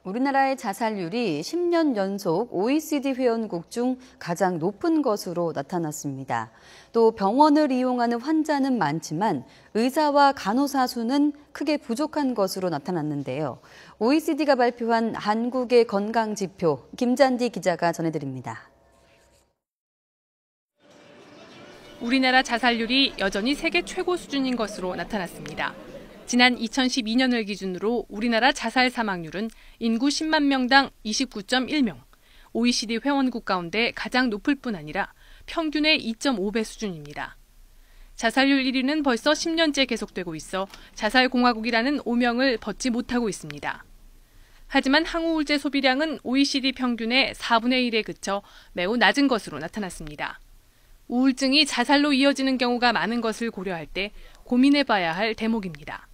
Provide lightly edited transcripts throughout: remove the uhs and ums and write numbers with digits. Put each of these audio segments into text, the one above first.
우리나라의 자살률이 10년 연속 OECD 회원국 중 가장 높은 것으로 나타났습니다. 또 병원을 이용하는 환자는 많지만 의사와 간호사 수는 크게 부족한 것으로 나타났는데요. OECD가 발표한 한국의 건강지표, 김잔디 기자가 전해드립니다. 우리나라 자살률이 여전히 세계 최고 수준인 것으로 나타났습니다. 지난 2012년을 기준으로 우리나라 자살 사망률은 인구 10만 명당 29.1명, OECD 회원국 가운데 가장 높을 뿐 아니라 평균의 2.5배 수준입니다. 자살률 1위는 벌써 10년째 계속되고 있어 자살공화국이라는 오명을 벗지 못하고 있습니다. 하지만 항우울제 소비량은 OECD 평균의 4분의 1에 그쳐 매우 낮은 것으로 나타났습니다. 우울증이 자살로 이어지는 경우가 많은 것을 고려할 때 고민해봐야 할 대목입니다.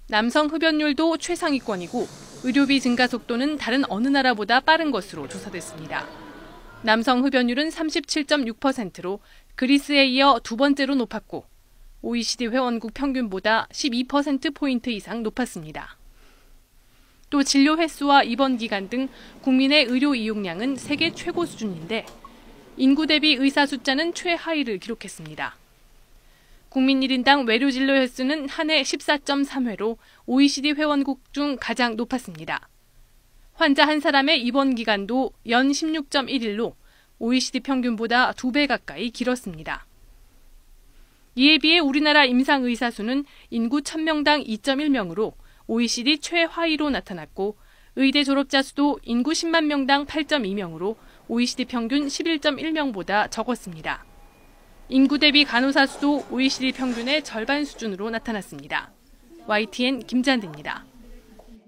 남성 흡연율도 최상위권이고 의료비 증가 속도는 다른 어느 나라보다 빠른 것으로 조사됐습니다. 남성 흡연율은 37.6%로 그리스에 이어 두 번째로 높았고 OECD 회원국 평균보다 12%포인트 이상 높았습니다. 또 진료 횟수와 입원 기간 등 국민의 의료 이용량은 세계 최고 수준인데 인구 대비 의사 숫자는 최하위를 기록했습니다. 국민 1인당 외료 진료 횟수는 한 해 14.3회로 OECD 회원국 중 가장 높았습니다. 환자 한 사람의 입원 기간도 연 16.1일로 OECD 평균보다 2배 가까이 길었습니다. 이에 비해 우리나라 임상의사 수는 인구 1000명당 2.1명으로 OECD 최하위로 나타났고 의대 졸업자 수도 인구 10만 명당 8.2명으로 OECD 평균 11.1명보다 적었습니다. 인구 대비 간호사 수도 OECD 평균의 절반 수준으로 나타났습니다. YTN 김잔디입니다.